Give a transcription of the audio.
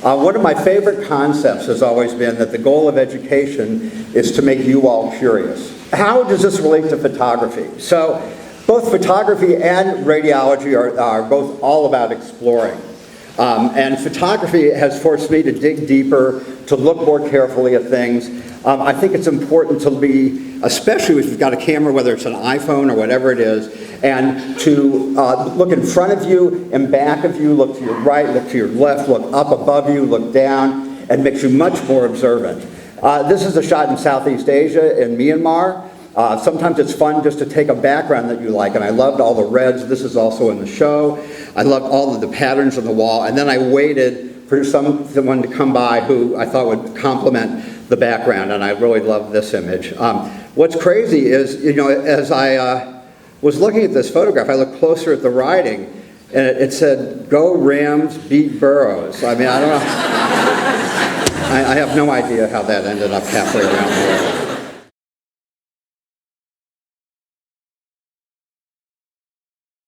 One of my favorite concepts has always been that the goal of education is to make you all curious. How does this relate to photography? So both photography and radiology are both all about exploring. And photography has forced me to dig deeper, to look more carefully at things. I think it's important to be, especially if you've got a camera, whether it's an iPhone or whatever it is, and to look in front of you and back of you, look to your right, look to your left, look up above you, look down, and makes you much more observant. This is a shot in Southeast Asia, in Myanmar. Sometimes it's fun just to take a background that you like, and I loved all the reds. This is also in the show. I loved all of the patterns on the wall, and then I waited for someone to come by who I thought would complement the background, and I really loved this image. What's crazy is, you know, as I was looking at this photograph, I looked closer at the writing, and it said, "Go Rams, beat Burrows." I mean, I don't know. I have no idea how that ended up halfway around the world.